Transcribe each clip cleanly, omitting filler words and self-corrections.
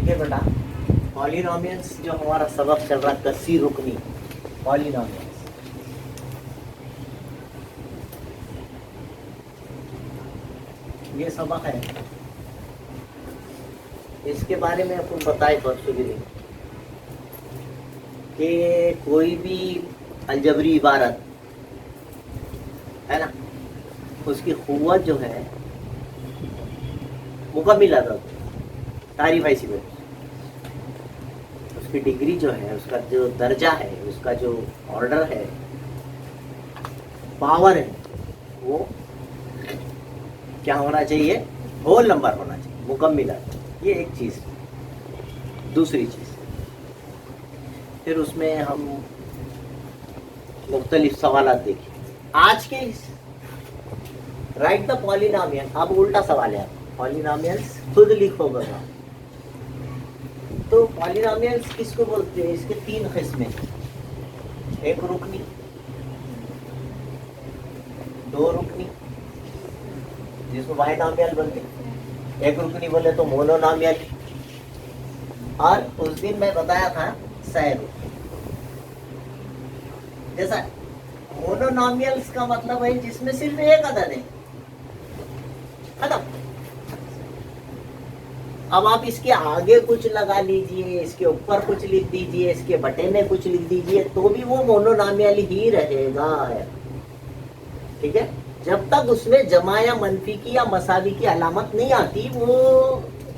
देखिए बेटा, पॉलिनोमियल्स जो हमारा सबक चल रहा, कसी रुकनी पॉलिनोमियल्स, ये सबक है। इसके बारे में अपन बताए परसों के दिन कि कोई भी अलजबरी इबारत है ना, उसकी कुव्वत जो है मुकम्मिल अदद, तारीफ ऐसी बनी, उसकी डिग्री जो है, उसका जो दर्जा है, उसका जो ऑर्डर है, पावर है, वो क्या होना चाहिए? होल नंबर होना चाहिए, मुकम्मिल अदद। ये एक चीज। दूसरी चीज, फिर उसमें हम मुख्तलिफ सवाल देखें। आज के राइट द पॉलिनोमियल, अब उल्टा सवाल है, पॉलिनोमियल्स खुद लिखो बता। तो पॉलिनोमियल्स किसको बोलते हैं? इसके तीन किस्में, एक रुकनी, दो रुकनी जिसको बाइनोमियल बोलते हैं, एक रुकनी बोले तो मोनोनोमियल, और उस दिन मैं बताया था सह-रुकनी। जैसा मोनोनोमियल्स का मतलब है जिसमें सिर्फ एक अदद है, खत्म। अब आप इसके आगे कुछ लगा लीजिए, इसके ऊपर कुछ लिख दीजिए, इसके बटे में कुछ लिख दीजिए, तो भी वो मोनोनोमियल ही रहेगा। ठीक है, जब तक उसमें जमा या मनफी की या मसावी की अलामत नहीं आती, वो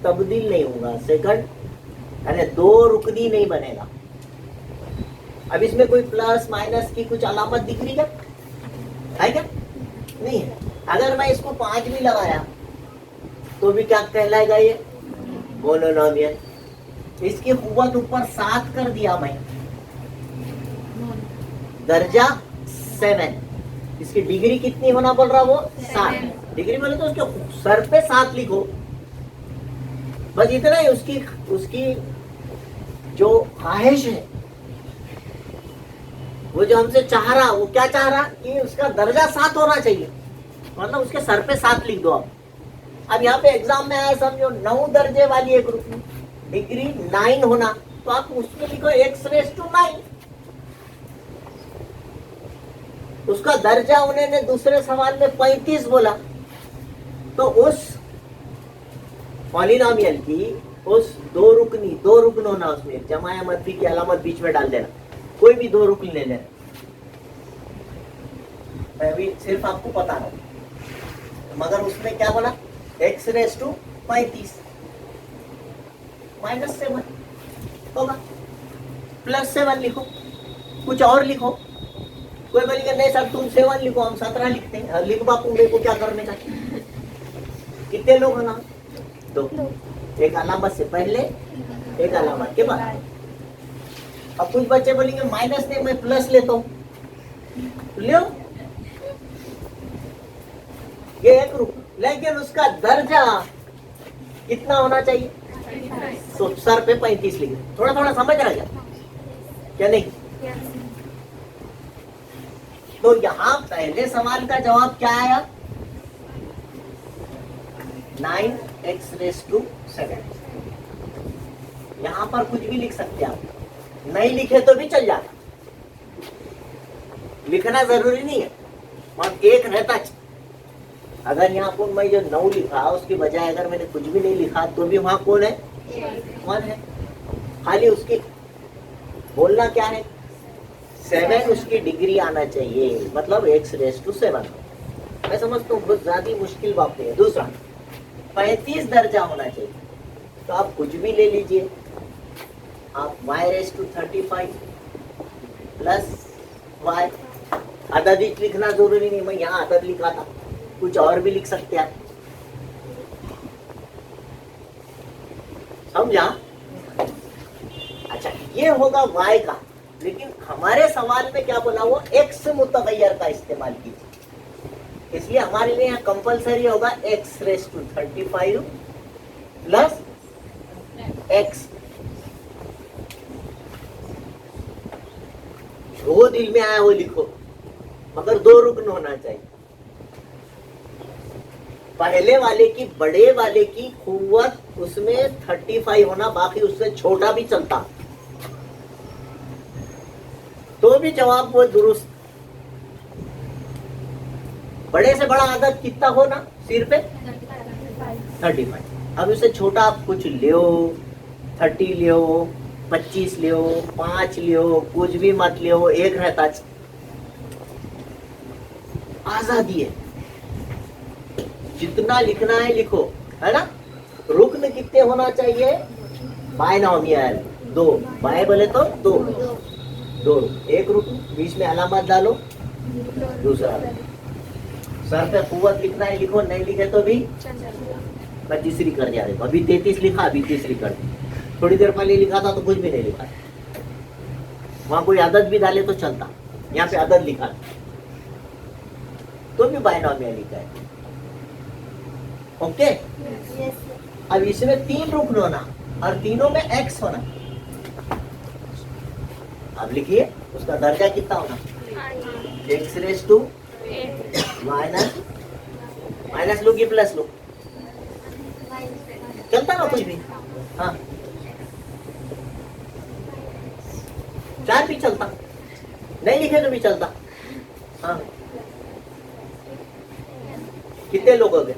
तब्दील नहीं होगा। सेकंड, यानी दो रुकनी नहीं बनेगा। अब इसमें कोई प्लस माइनस की कुछ अलामत दिख रही है क्या? नहीं है। अगर मैं इसको 5 भी लगाया तो भी क्या कहलाएगा? ये मोनोनोमियल। इसकी कुव्वत ऊपर 7 कर दिया मैं, दर्जा 7, इसकी डिग्री कितनी होना बोल रहा? वो 7 डिग्री बोले तो उसके सर पे 7 लिखो, बस इतना ही। उसकी जो ख्वाहिश है, वो जो हमसे चाह रहा, वो क्या चाह रहा कि उसका दर्जा 7 होना चाहिए, मतलब उसके सर पे 7 लिख दो आप। अब यहाँ पे एग्जाम में आया, समझो 9 दर्जे वाली एक रुकनी, डिग्री 9 होना, तो आप उसमें लिखो x⁹9। उसका दर्जा उन्होंने दूसरे सवाल में 35 बोला, तो उस पॉलिनोमियल की उस दो रुकन होना, उसमें जमा या मनफी की अलामत बीच में डाल देना, कोई भी दो रुकन ले लेना। मैं भी सिर्फ आपको पता है, मगर उसमें क्या बोला? x⁵35 -7 होगा, +7 लिखो, कुछ और लिखो। कोई बोलेगा नहीं सर तुम 7 लिखो, हम 17 लिखते हैं। लिख बापू, मेरे को क्या करने का? कितने लोग हैं ना? 2, एक अलामत से पहले, एक अलामत के बाद। अब कुछ बच्चे बोलेंगे माइनस नहीं, मैं प्लस लेता हूँ, लो, ये एक रुक, लेकिन उसका दर्जा कितना होना चाहिए? तो सर पे 35 लिखे। थोड़ा थोड़ा समझ रहा क्या नहीं? तो यहाँ पहले सवाल का जवाब क्या आया? 9x⁵7। यहाँ पर कुछ भी लिख सकते हैं आप, नहीं लिखे तो भी चल जाता, लिखना जरूरी नहीं है, और एक रहता। अगर यहाँ पर मैं जो 9 लिखा, उसके बजाय अगर मैंने कुछ भी नहीं लिखा, तो भी वहां कौन है? 1 है। खाली उसकी बोलना क्या है? 7 उसकी डिग्री आना चाहिए, मतलब x⁵7। मैं समझता हूँ बहुत ज्यादा मुश्किल बात नहीं है। दूसरा, 35 दर्जा होना चाहिए, तो आप कुछ भी ले लीजिए। आप y⁵35 प्लस y, अदद ही लिखना जरूरी नहीं, मैं यहाँ अदद लिखा था, कुछ और भी लिख सकते हैं आप, समझा? अच्छा, ये होगा y का, लेकिन हमारे सवाल में क्या बोला? वो x मुतगय्यर का इस्तेमाल कीजिए, इसलिए हमारे लिए यहाँ कंपलसरी होगा x⁵35 प्लस x। जो दिल में आया वो लिखो, मगर 2 रुकन होना चाहिए। पहले वाले की, बड़े वाले की कुव्वत उसमें 35 होना, बाकी उससे छोटा भी चलता तो भी जवाब वो दुरुस्त। बड़े से बड़ा आदत कितना हो ना सिर पे 35। अब उससे छोटा आप कुछ लियो, 30 लियो, 25 लियो, 5 लियो, कुछ भी मत लियो, एक रहता आजादी है, जितना लिखना है लिखो, है ना। रुकन कितने होना चाहिए? बायनॉमियल 2, बाय बोले तो 2, एक रुकन, बीच में अलामत डालो, दूसरा। सर पे कुव्वत लिखना है लिखो, नहीं लिखे तो भी मैं तीसरी कर दिया। देखो अभी 33 लिखा, अभी तीसरी कर दी। थोड़ी देर पहले लिखा था तो कुछ भी नहीं लिखा, वहां कोई आदत भी डाले तो चलता, यहाँ पे आदत लिखा तो भी बायनॉमियल लिखा है। ओके अब इसमें 3 रुकन होना और तीनों में x होना। अब लिखिए उसका दर्जा कितना होना? x raise to minus low कि प्लस लो, चलता ना कुछ भी। हाँ 4 भी चलता, नहीं लिखे तो भी चलता। हाँ कितने लोग हो गए?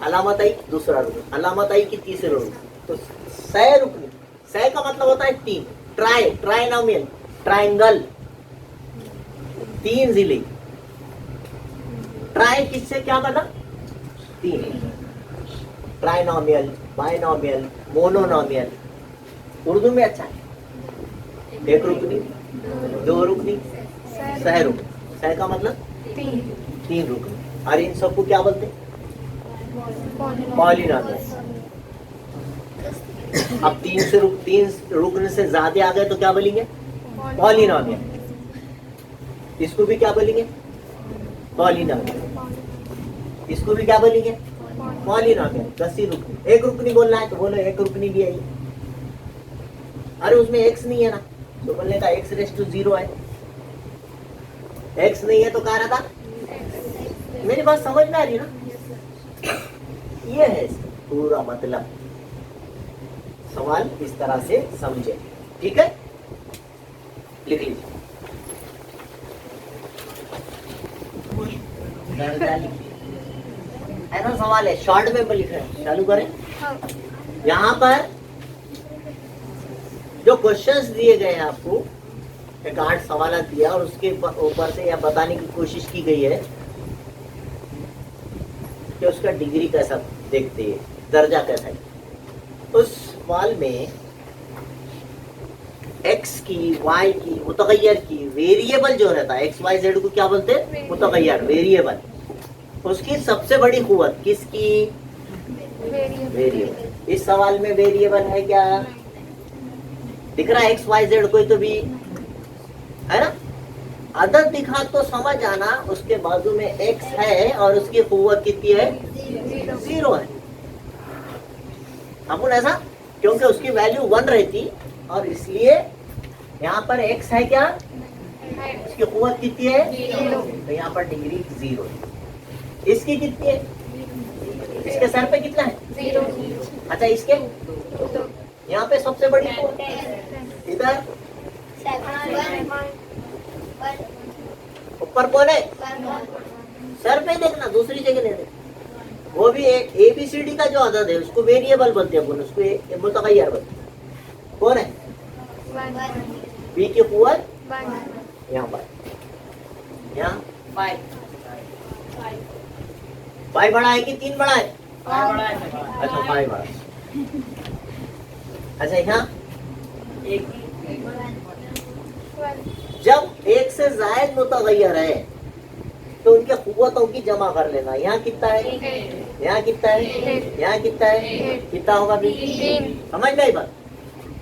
अलामत आई दूसरा रुकन, अलामत आई की तीसरा रुकन, तो 6 रुकन। 6 का मतलब होता है 3। ट्राइनोमियल, ट्राइंगल, 3 जिले। ट्राई किससे क्या बना? 3। Trinomial, binomial, monomial. उर्दू में अच्छा है, 1 रुकनी, 2 रुकनी, 6 रुकनी। 6 का मतलब 3 रुकनी। और इन सबको क्या बोलते हैं? पॉलिनोमियल। अब 3 रुकने से ज्यादा आ गए तो क्या बोलेंगे? पॉलिनोमियल। इसको भी क्या बोलेंगे? पॉलिनोमियल। इसको भी क्या बोलेंगे? पॉलिनोमियल। 10 ही रुकनी। 1 रुकनी बोलना है तो बोलो 1 रुकनी भी आई। अरे उसमें x नहीं है ना, तो बोलने का x रेज़ टू 0 है। x नहीं है तो कह रहा था, मेरी बात समझ में आ रही ना? ये है पूरा मतलब। सवाल इस तरह से समझे, ठीक है? लिख लीजिए। ऐसा सवाल है, शॉर्ट में लिख रहे हैं, चालू करें। यहाँ पर जो क्वेश्चंस दिए गए हैं आपको, एक 8 सवाल दिया और उसके ऊपर से यह बताने की कोशिश की गई है कि उसका डिग्री कैसा देखते हैं, दर्जा कैसा है। उस सवाल में x की, y की, मुतगय्यर की, वेरिएबल जो रहता है, x y z को क्या बोलते हैं? मुतगय्यर, वेरिएबल। उसकी सबसे बड़ी कुव्वत किसकी? वेरिएबल। इस सवाल में वेरिएबल है क्या? दिख रहा है x y z कोई तो भी है ना? अदद दिखा तो समझ आना, उसके बाजू में x है और उसकी कुव्वत कितनी है? 0 है। अपन ऐसा, क्योंकि उसकी वैल्यू 1 रहती और इसलिए यहाँ पर x है क्या? इसकी कुव्वत कितनी है? 0। तो यहाँ पर डिग्री 0 है। इसकी कितनी है? इसके सर पे कितना है? 0। अच्छा इसके यहाँ पे सबसे बड़ी इधर ऊपर कौन है? सर पे देखना, दूसरी जगह नहीं देख। वो भी ABCD का जो अदद है उसको वेरिएबल बोलते हैं, उसको मुतगय्यर बोलते हैं। कौन है? B की कुव्वत यहाँ पर, यहाँ 5 बड़ा है कि 3 बड़ा है? अच्छा 5 बड़ा। अच्छा यहाँ जब 1 से ज़ायद मुतगय्यर है तो उनके कुव्वतों की जमा कर लेना। यहाँ कितना है? यहाँ कितना है? यहाँ कितना है? कितना होगा? 3। समझ गई बात?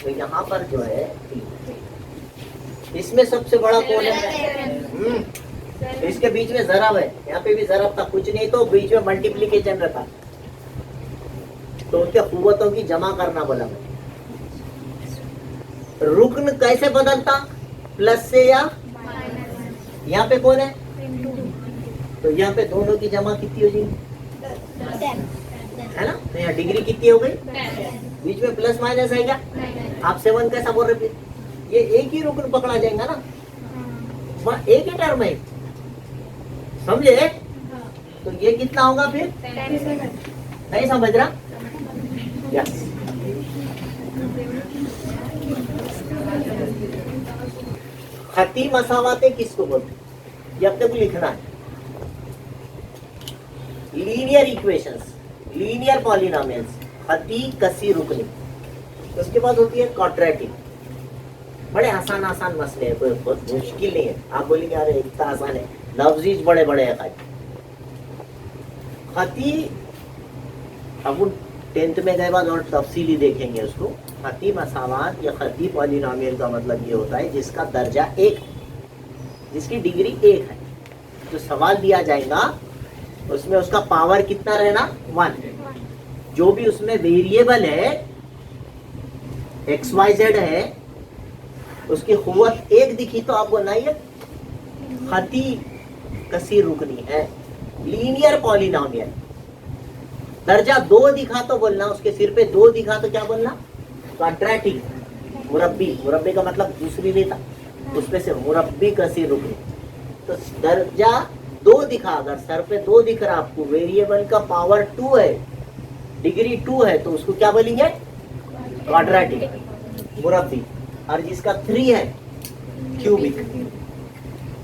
तो यहाँ पर जो है 3, इसमें सबसे बड़ा कौन है? इसके बीच में ज़रब है, यहाँ पे भी ज़रब था, कुछ नहीं तो बीच में मल्टीप्लिकेशन रहता, तो उनके कुव्वतों की जमा करना बोला। रुकन कैसे बदलता? प्लस से या यहाँ पे कौन है? तो यहाँ पे दोनों की जमा कितनी हो जाएगी? है ना? तो यहाँ डिग्री कितनी हो गई? बीच में प्लस माइनस है क्या? आप 7 कैसा बोल रहे फिर? ये एक ही रुकन पकड़ा जाएगा ना, वहाँ एक ही टर्म है, समझे? तो ये कितना होगा फिर? नहीं समझ रहा? यस। खती मसावाते किसको बोलते? ये अपने को लिखना है। लीनियर इक्वेशंस, लीनियर पॉलिनोमियल्स, खती कसी रुकनी। उसके बाद होती है क्वाड्रेटिक। बड़े आसान आसान मसले हैं, कोई बहुत मुश्किल नहीं है। आप बोलेंगे अरे इतना आसान है, लफ्जीज बड़े बड़े है खाली। खती अपन 10th में गए बाद और तफसीली देखेंगे उसको। खती मसावात या खती पॉलिनोमियल का मतलब ये होता है जिसका दर्जा 1, जिसकी डिग्री 1 है। जो सवाल दिया जाएगा उसमें उसका पावर कितना रहना? 1। जो भी उसमें वेरिएबल है XYZ है, उसकी कुव्वत 1 दिखी तो आप बोलना ये खती कसी रुकनी है, लीनियर पॉलिनोमियल। दर्जा 2 दिखा तो बोलना, उसके सिर पे 2 दिखा तो क्या बोलना? क्वाड्रेटिक। मुरब्बी, मुरब्बी का मतलब दूसरी नहीं था, उसमें से मुरब्बी कसी रुकनी। तो दर्जा 2 दिखा, अगर सर पे 2 दिख रहा आपको, वेरिएबल का पावर 2 है, डिग्री 2 है, तो उसको क्या बोलेंगे? क्वाड्रेटिक, मुरब्बी। और जिसका 3 है क्यूबिक।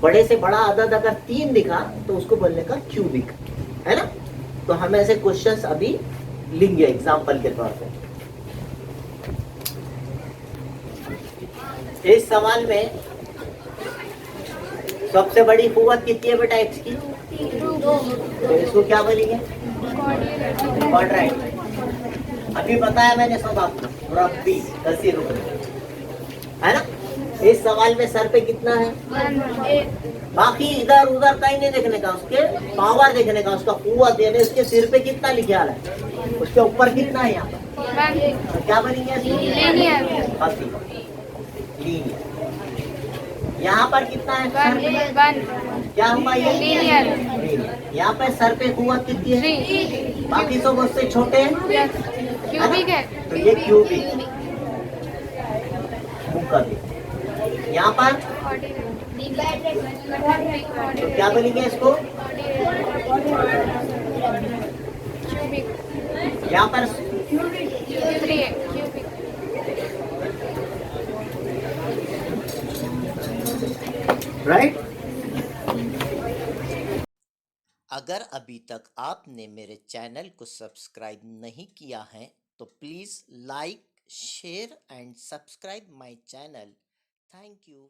बड़े से बड़ा अदद अगर 3 दिखा तो उसको बोलने का क्यूबिक, है ना? तो हम ऐसे क्वेश्चंस अभी लेंगे एग्जांपल के तौर पे। इस सवाल में सबसे बड़ी कुव्वत कितनी है बेटा एक्स की? तो इसको क्या बोलेंगे? क्वाड्रेटिक। अभी बताया मैंने सब आपको, मुरब्बी कसी रुकनी, है ना? इस सवाल में सर पे कितना है? बाकी इधर उधर कहीं नहीं देखने का, उसके पावर देखने का, उसका कुव्वत देने, उसके सिर पे कितना लिखा है, उसके ऊपर कितना है यहाँ पर? तो क्या बनेंगे? लीनियर। यहाँ पर कितना है? क्या हुआ ये? लीनियर। यहाँ पे सर पे कुव्वत कितनी है? बाकी सब उससे छोटे हैं, क्यूबिक है, तो ये क्यूबिक। यहाँ पर तो क्या बोलेंगे इसको? यहाँ पर राइट। अगर अभी तक आपने मेरे चैनल को सब्सक्राइब नहीं किया है तो please like, share and subscribe my channel. Thank you.